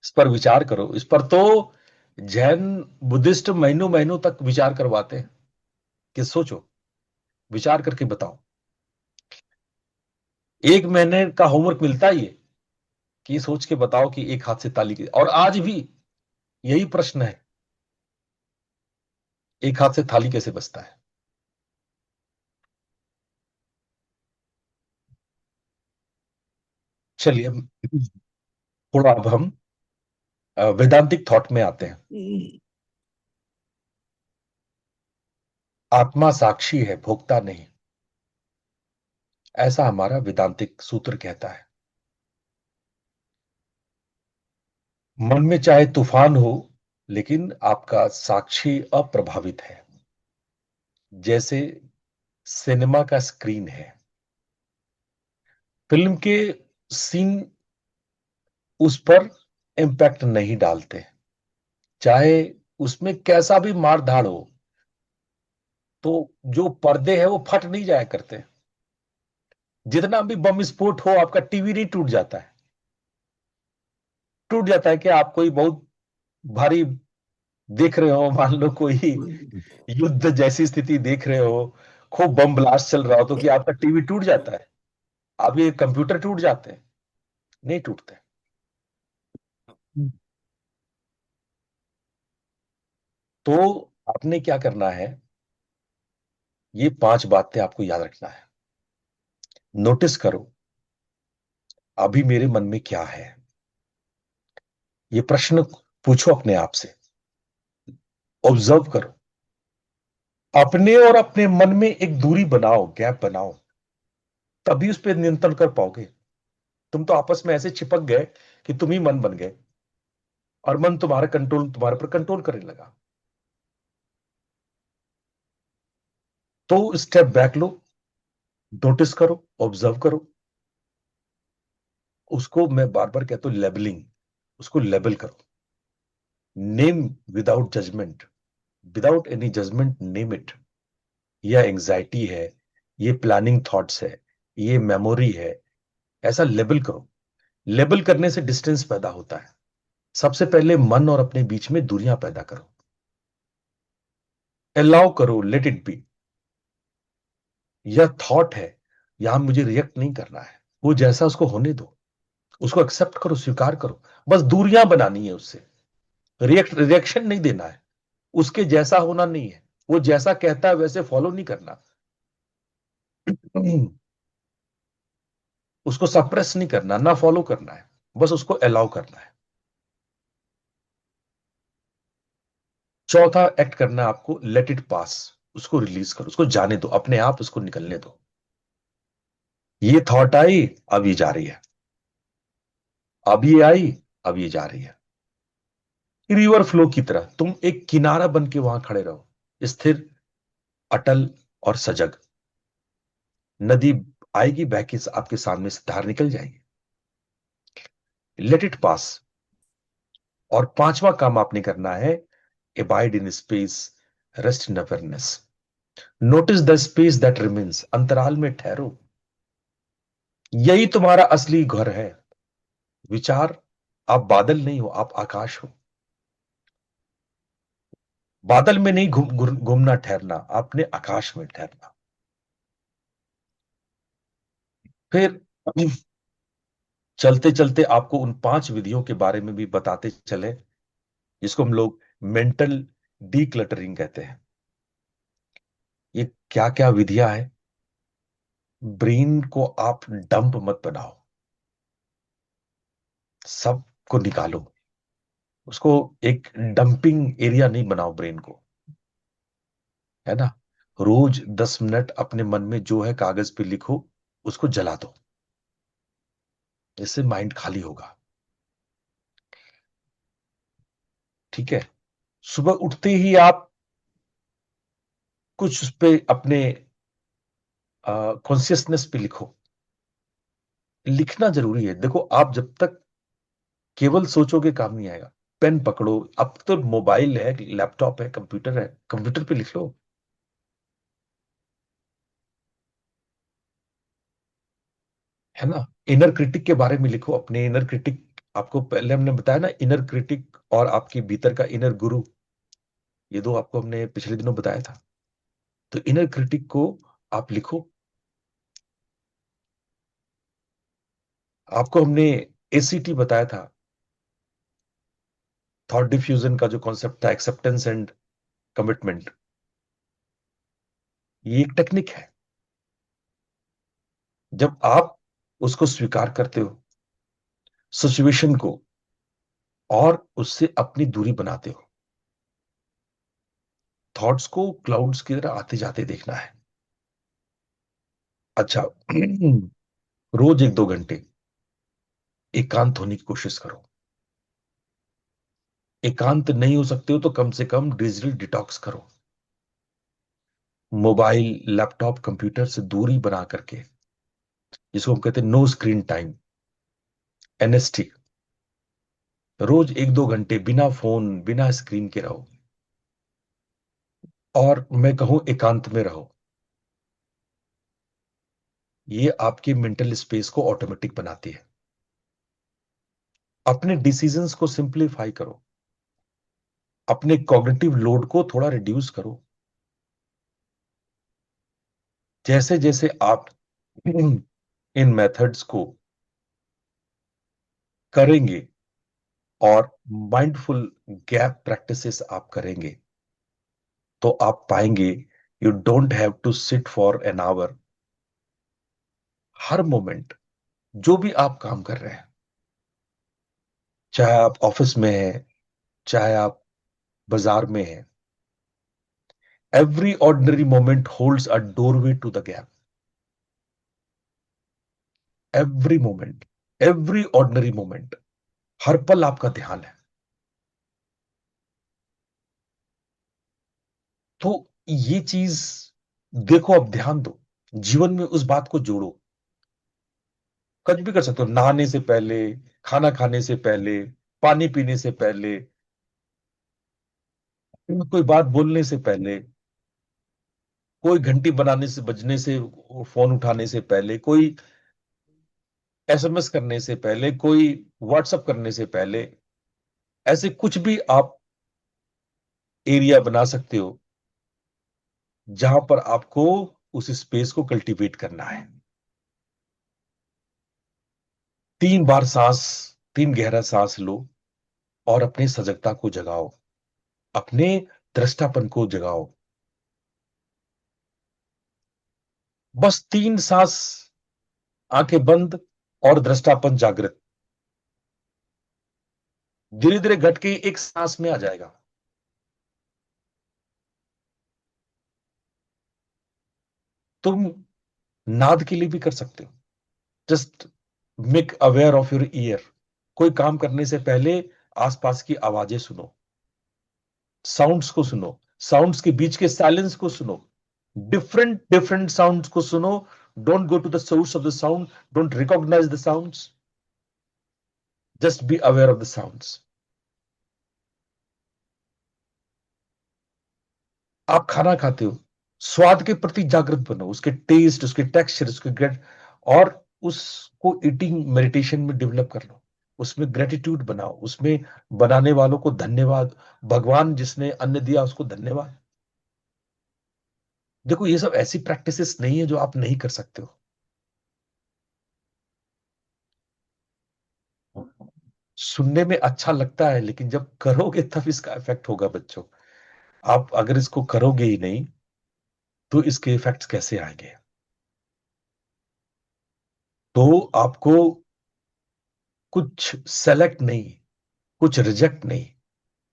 इस पर विचार करो। इस पर तो जैन बुद्धिस्ट महीनों महीनों तक विचार करवाते हैं कि सोचो, विचार करके बताओ। एक महीने का होमवर्क मिलता ही है कि सोच के बताओ कि एक हाथ से ताली की, और आज भी यही प्रश्न है, एक हाथ से थाली कैसे बजता है? चलिए, थोड़ा अब हम वेदांतिक थॉट में आते हैं। आत्मा साक्षी है, भोक्ता नहीं, ऐसा हमारा वेदांतिक सूत्र कहता है। मन में चाहे तूफान हो, लेकिन आपका साक्षी अप्रभावित है। जैसे सिनेमा का स्क्रीन है, फिल्म के सीन उस पर इंपैक्ट नहीं डालते, चाहे उसमें कैसा भी मार धाड़ हो, तो जो पर्दे हैं वो फट नहीं जाया करते। जितना भी बम विस्फोट हो, आपका टीवी नहीं टूट जाता है। टूट जाता है कि आप कोई बहुत भारी देख रहे हो, मान लो कोई युद्ध जैसी स्थिति देख रहे हो, खूब बम ब्लास्ट चल रहा हो, तो कि आपका टीवी टूट जाता है? आप ये कंप्यूटर टूट जाते हैं? नहीं टूटते। तो आपने क्या करना है, ये 5 बातें आपको याद रखना है। नोटिस करो अभी मेरे मन में क्या है, ये प्रश्न पूछो अपने आप से। ऑब्जर्व करो अपने और अपने मन में, एक दूरी बनाओ, गैप बनाओ, तभी उस पर नियंत्रण कर पाओगे। तुम तो आपस में ऐसे चिपक गए कि तुम ही मन बन गए, और मन तुम्हारे पर कंट्रोल करने लगा। तो स्टेप बैक लो, नोटिस करो, ऑब्जर्व करो। उसको मैं बार बार कहता हूं लेबलिंग, उसको लेबल करो। Name without judgement, without any judgement name it. यह एंजाइटी है, ये प्लानिंग थॉट्स है, ये मेमोरी है, ऐसा लेबल करो। लेबल करने से डिस्टेंस पैदा होता है। सबसे पहले मन और अपने बीच में दूरियां पैदा करो। अलाउ करो, लेट इट बी। यह थॉट है, यहां मुझे रिएक्ट नहीं करना है, वो जैसा उसको होने दो। उसको एक्सेप्ट करो, स्वीकार करो। बस दूरियां बनानी है उससे, रिएक्शन नहीं देना है। उसके जैसा होना नहीं है, वो जैसा कहता है वैसे फॉलो नहीं करना। उसको सप्रेस नहीं करना, ना फॉलो करना है, बस उसको अलाउ करना है। चौथा एक्ट करना है आपको, लेट इट पास। उसको रिलीज करो, उसको जाने दो, अपने आप उसको निकलने दो। ये थॉट आई, अब ये जा रही है, अब ये आई, अब ये जा रही है। रिवर फ्लो की तरह तुम एक किनारा बन के वहां खड़े रहो, स्थिर, अटल और सजग। नदी आएगी, बह के आपके सामने से धार निकल जाएगी। Let it pass. और पांचवा काम आपने करना है, abide in space, rest in awareness. Notice the space that remains, अंतराल में ठहरो। यही तुम्हारा असली घर है। विचार, आप बादल नहीं हो, आप आकाश हो। बादल में नहीं घूमना ठहरना, आपने आकाश में ठहरना। फिर चलते चलते आपको उन 5 विधियों के बारे में भी बताते चले, जिसको हम लोग मेंटल डीक्लटरिंग कहते हैं। ये क्या क्या विधियां हैं? ब्रेन को आप डंप मत बनाओ, सबको निकालो। उसको एक डंपिंग एरिया नहीं बनाओ ब्रेन को, है ना। रोज 10 मिनट अपने मन में जो है कागज पे लिखो, उसको जला दो, इससे माइंड खाली होगा। ठीक है। सुबह उठते ही आप कुछ उस पे अपने कॉन्शियसनेस पे लिखो। लिखना जरूरी है। देखो, आप जब तक केवल सोचोगे काम नहीं आएगा। पेन पकड़ो, अब तो मोबाइल है, लैपटॉप है, कंप्यूटर है, कंप्यूटर पे लिख लो। है ना। इनर क्रिटिक के बारे में लिखो, अपने इनर क्रिटिक। आपको पहले हमने बताया ना, इनर क्रिटिक और आपके भीतर का इनर गुरु, ये दो आपको हमने पिछले दिनों बताया था। तो इनर क्रिटिक को आप लिखो। आपको हमने एसीटी बताया था, थॉट डिफ्यूजन का जो कॉन्सेप्ट था, एक्सेप्टेंस एंड कमिटमेंट। ये एक टेक्निक है। जब आप उसको स्वीकार करते हो, सिचुएशन को, और उससे अपनी दूरी बनाते हो, थॉट्स को क्लाउड्स की तरह आते जाते देखना है। अच्छा, रोज 1-2 घंटे एकांत होने की कोशिश करो। एकांत नहीं हो सकते हो तो कम से कम डिजिटल डिटॉक्स करो। मोबाइल, लैपटॉप, कंप्यूटर से दूरी बना करके, जिसको हम कहते हैं नो स्क्रीन टाइम, एनएसटी। रोज 1-2 घंटे बिना फोन, बिना स्क्रीन के रहो, और मैं कहूं एकांत में रहो। ये आपकी मेंटल स्पेस को ऑटोमेटिक बनाती है। अपने डिसीजंस को सिंप्लीफाई करो, अपने कॉग्निटिव लोड को थोड़ा रिड्यूस करो। जैसे जैसे आप इन मेथड्स को करेंगे और माइंडफुल गैप प्रैक्टिसेस आप करेंगे, तो आप पाएंगे you don't have to sit for an hour. हर मोमेंट, जो भी आप काम कर रहे हैं, चाहे आप ऑफिस में हैं, चाहे आप बाजार में हैं, every ordinary moment holds a doorway to the gap. Every moment, every ordinary moment, हर पल आपका ध्यान है। तो ये चीज देखो, अब ध्यान दो, जीवन में उस बात को जोड़ो। कुछ भी कर सकते हो, नहाने से पहले, खाना खाने से पहले, पानी पीने से पहले, कोई बात बोलने से पहले, कोई घंटी बनाने से बजने से, फोन उठाने से पहले, कोई एसएमएस करने से पहले, कोई व्हाट्सएप करने से पहले, ऐसे कुछ भी आप एरिया बना सकते हो जहां पर आपको उस स्पेस को कल्टीवेट करना है। 3 बार सांस, 3 गहरा सांस लो, और अपनी सजगता को जगाओ, अपने दृष्टापन को जगाओ। बस 3 सांस, आंखें बंद और दृष्टापन जागृत, धीरे धीरे घट के एक सांस में आ जाएगा। तुम नाद के लिए भी कर सकते हो। Just make aware of your year. कोई काम करने से पहले आसपास की आवाजें सुनो, साउंड्स को सुनो, साउंड्स के बीच के साइलेंस को सुनो, डिफरेंट डिफरेंट साउंड्स को सुनो। Don't go to the source of the sound, don't recognise the sounds, just be aware of the sounds. आप खाना खाते हो, स्वाद के प्रति जागृत बनो, उसके टेस्ट, उसके टेक्सचर, उसके ग्रेट, और उसको ईटिंग मेडिटेशन में डेवलप कर लो। उसमें ग्रेटिट्यूड बनाओ, उसमें बनाने वालों को धन्यवाद, भगवान जिसने अन्न दिया उसको धन्यवाद। देखो ये सब ऐसी प्रैक्टिसेस नहीं है जो आप नहीं कर सकते हो। सुनने में अच्छा लगता है, लेकिन जब करोगे तब इसका इफेक्ट होगा बच्चों। आप अगर इसको करोगे ही नहीं तो इसके इफेक्ट्स कैसे आएंगे? तो आपको कुछ सेलेक्ट नहीं, कुछ रिजेक्ट नहीं,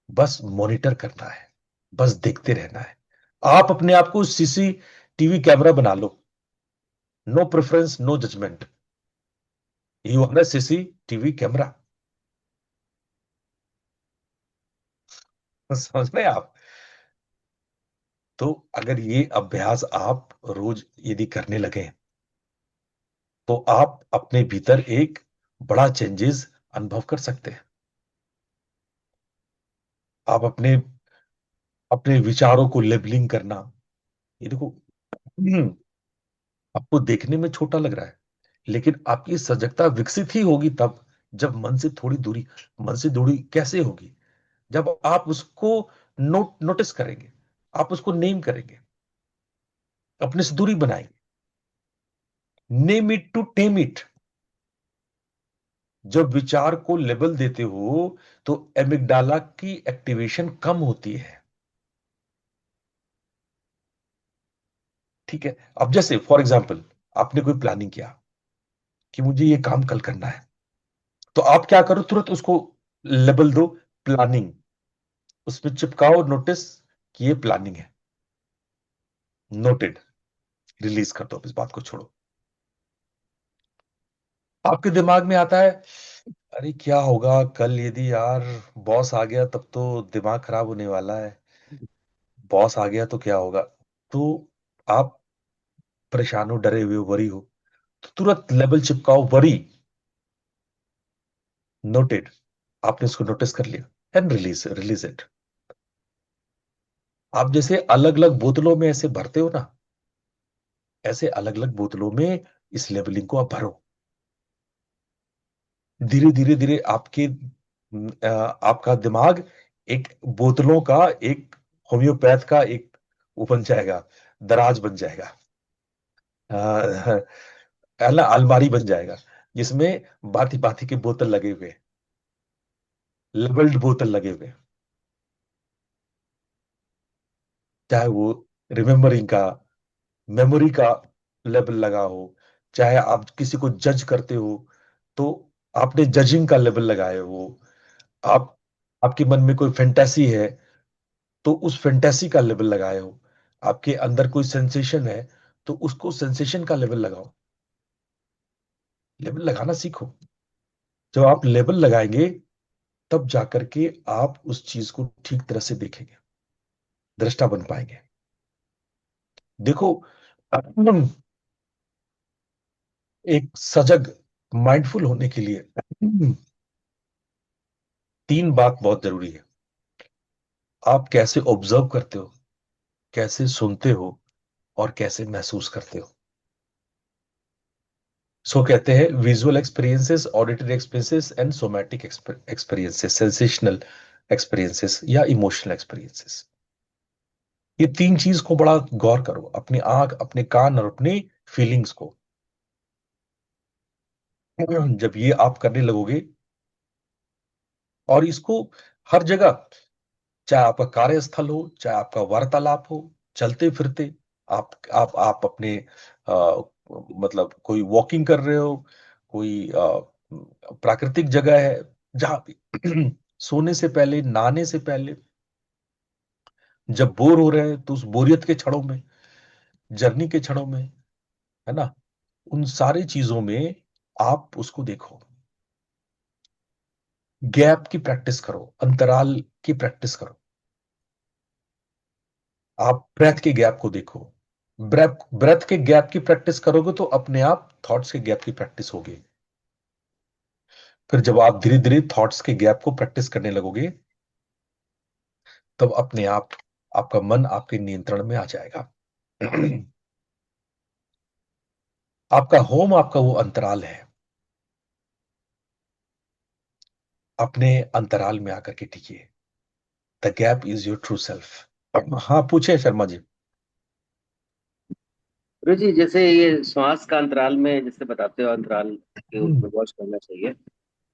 बस मॉनिटर करना है, बस देखते रहना है। आप अपने आप को सीसीटीवी कैमरा बना लो। No preference, no judgement, you are CCTV camera. समझ रहे हैं आप? तो अगर ये अभ्यास आप रोज यदि करने लगे तो आप अपने भीतर एक बड़ा चेंजेस अनुभव कर सकते हैं। आप अपने अपने विचारों को लेबलिंग करना, ये देखो, आपको देखने में छोटा लग रहा है, लेकिन आपकी सजगता विकसित ही होगी तब जब मन से थोड़ी दूरी, मन से दूरी कैसे होगी? जब आप उसको नोटिस करेंगे, आप उसको नेम करेंगे, अपने से दूरी बनाएंगे। Name it to tame it. जब विचार को लेबल देते हो तो एमिगडाला की एक्टिवेशन कम होती है। ठीक है? अब जैसे फॉर एग्जाम्पल आपने कोई प्लानिंग किया कि मुझे ये काम कल करना है, तो आप क्या करो, तुरंत उसको लेबल दो प्लानिंग, उसमें चिपकाओ नोटिस कि ये प्लानिंग है, नोटेड, रिलीज कर दो, अब इस बात को छोड़ो। आपके दिमाग में आता है, अरे क्या होगा कल यदि यार बॉस आ गया, तब तो दिमाग खराब होने वाला है, बॉस आ गया तो क्या होगा? तो आप परेशान हो, डरे हुए हो, वरी हो, तो तुरंत लेबल चिपकाओ वरी, नोटेड। आपने इसको नोटिस कर लिया एंड रिलीज रिलीज इट। आप जैसे अलग अलग बोतलों में ऐसे भरते हो ना, ऐसे अलग अलग बोतलों में इस लेबलिंग को आप भरो। धीरे धीरे धीरे आपका दिमाग एक बोतलों का, एक होम्योपैथ का एक वो बन जाएगा, दराज बन जाएगा, अलमारी बन जाएगा, जिसमें भांति भांति के बोतल लगे हुए, लेबल्ड बोतल लगे हुए। चाहे वो रिमेम्बरिंग का, मेमोरी का लेबल लगा हो, चाहे आप किसी को जज करते हो तो आपने जजिंग का लेबल लगाए हो, आप आपके मन में कोई फैंटेसी है तो उस फैंटेसी का लेबल लगाए हो, आपके अंदर कोई सेंसेशन है तो उसको सेंसेशन का लेबल लगाओ। लेबल लगाना सीखो। जब आप लेबल लगाएंगे तब जाकर के आप उस चीज को ठीक तरह से देखेंगे, दृष्टा बन पाएंगे। देखो, एक सजग माइंडफुल होने के लिए तीन बात बहुत जरूरी है। आप कैसे ऑब्जर्व करते हो, कैसे सुनते हो, और कैसे महसूस करते हो। सो कहते हैं visual experiences, auditory experiences and somatic experiences, sensational experiences या इमोशनल एक्सपीरियंसेस। ये तीन चीज को बड़ा गौर करो, अपनी आंख, अपने कान और अपनी फीलिंग्स को। जब ये आप करने लगोगे, और इसको हर जगह, चाहे आपका कार्यस्थल हो, चाहे आपका वार्तालाप हो, चलते फिरते, आप अपने मतलब कोई वॉकिंग कर रहे हो, कोई प्राकृतिक जगह है, जहां भी सोने से पहले, नहाने से पहले, जब बोर हो रहे हैं तो उस बोरियत के क्षणों में, जर्नी के क्षणों में, है ना, उन सारी चीजों में आप उसको देखो। गैप की प्रैक्टिस करो, अंतराल की प्रैक्टिस करो। आप ब्रेथ के गैप को देखो। ब्रेथ ब्रेथ के गैप की प्रैक्टिस करोगे तो अपने आप थॉट्स के गैप की प्रैक्टिस होगी। फिर जब आप धीरे धीरे थॉट्स के गैप को प्रैक्टिस करने लगोगे, तब अपने आप आपका मन आपके नियंत्रण में आ जाएगा। आपका होम, आपका वो अंतराल है। अपने अंतराल में आकर के टिकिए। The gap is your true self. हाँ, पूछे शर्मा जी। गुरु जी, जैसे ये श्वास का अंतराल में जैसे बताते हो, अंतराल के उसमें वॉच करना चाहिए,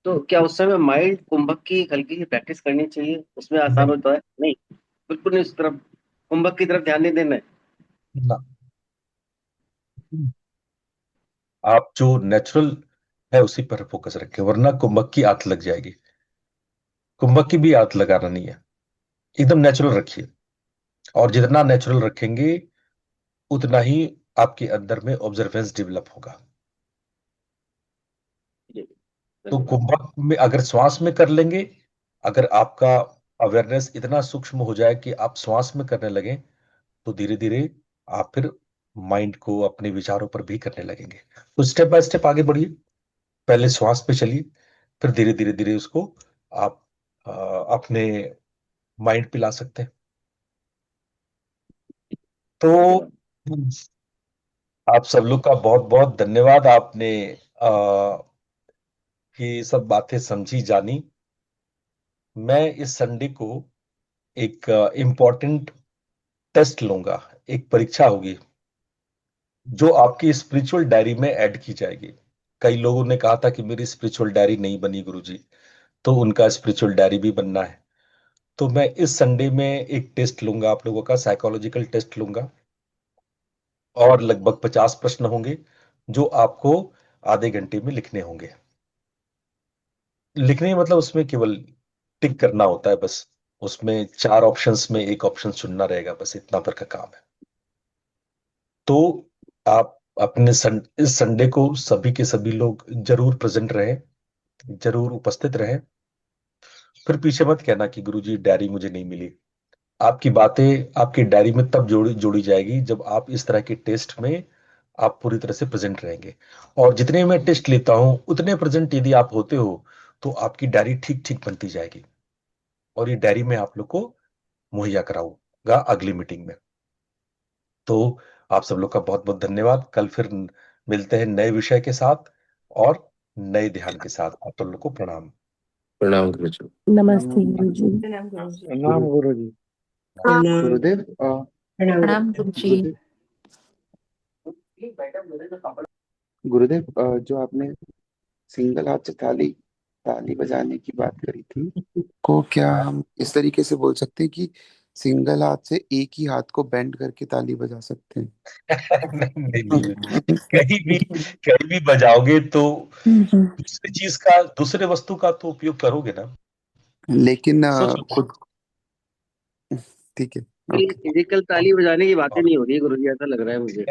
तो क्या उस समय माइंड कुंभक की हल्की सी प्रैक्टिस करनी चाहिए? उसमें आसान नहीं, होता है? नहीं, बिल्कुल नहीं, उस तरफ कुंभक की तरफ ध्यान नहीं देना है। ना, आप जो नेचुरल है उसी पर फोकस रखें, वरना कुंभक की आंत लग जाएगी। कुंभक की भी आंत लगाना नहीं है, एकदम नेचुरल रखिए। और जितना नेचुरल रखेंगे उतना ही आपके अंदर में ऑब्जर्वेंस डेवलप होगा। जी, तो धन्यवाद। कुंभक में अगर श्वास में कर लेंगे, अगर आपका अवेयरनेस इतना सूक्ष्म हो जाए कि आप श्वास में करने लगे, तो धीरे धीरे आप फिर माइंड को अपने विचारों पर भी करने लगेंगे। तो स्टेप बाय स्टेप आगे बढ़िए। पहले श्वास पे चलिए, फिर धीरे धीरे धीरे उसको आप अपने माइंड पे ला सकते हैं। तो धन्यवाद। आप सब लोग का बहुत बहुत धन्यवाद। आपने ये सब बातें समझी, जानी। मैं इस संडे को एक इम्पोर्टेंट टेस्ट लूंगा, एक परीक्षा होगी जो आपकी स्पिरिचुअल डायरी में ऐड की जाएगी। कई लोगों ने कहा था कि मेरी स्पिरिचुअल डायरी नहीं बनी गुरुजी, तो उनका स्पिरिचुअल डायरी भी बनना है। तो मैं इस संडे में एक टेस्ट लूंगा, आप लोगों का साइकोलॉजिकल टेस्ट लूंगा, और लगभग 50 प्रश्न होंगे जो आपको आधे घंटे में लिखने होंगे। लिखने मतलब उसमें केवल टिक करना होता है बस। उसमें 4 ऑप्शंस में एक ऑप्शन चुनना रहेगा, बस इतना पर का काम है। तो आप अपने इस संडे को सभी के सभी लोग जरूर प्रेजेंट रहे, जरूर उपस्थित रहे। फिर पीछे मत कहना कि गुरुजी डायरी मुझे नहीं मिली। आपकी बातें आपकी डायरी में तब जोड़ी जोड़ी जाएगी जब आप इस तरह के टेस्ट में आप पूरी तरह से प्रेजेंट रहेंगे। और जितने मैं टेस्ट लेता हूं उतने प्रेजेंट यदि आप होते हो तो आपकी डायरी ठीक ठीक बनती जाएगी। और ये डायरी मैं आप लोग को मुहैया कराऊंगा अगली मीटिंग में। तो आप सब लोग का बहुत बहुत धन्यवाद। कल फिर मिलते हैं नए विषय के साथ और नए ध्यान के साथ। आप सब लोग को प्रणाम। प्रणाम गुरु जी। नमस्ते गुरुजी। प्रणाम गुरुजी। प्रणाम गुरु जी। प्रणाम। गुरुदेव प्रणाम गुरुजी। गुरुदेव जो आपने सिंगल हाथ से ताली ताली बजाने की बात करी थी, को क्या हम इस तरीके से बोल सकते हैं कि सिंगल हाथ से एक ही हाथ को बेंड करके ताली बजा सकते हैं? नहीं, नहीं, नहीं। कहीं भी बजाओगे तो दूसरी चीज का, दूसरे वस्तु का तो उपयोग करोगे ना। लेकिन सोचो। खुद ठीक है। ओके। फिजिकल ताली बजाने की बातें नहीं हो रही है गुरु जी, ऐसा लग रहा है मुझे।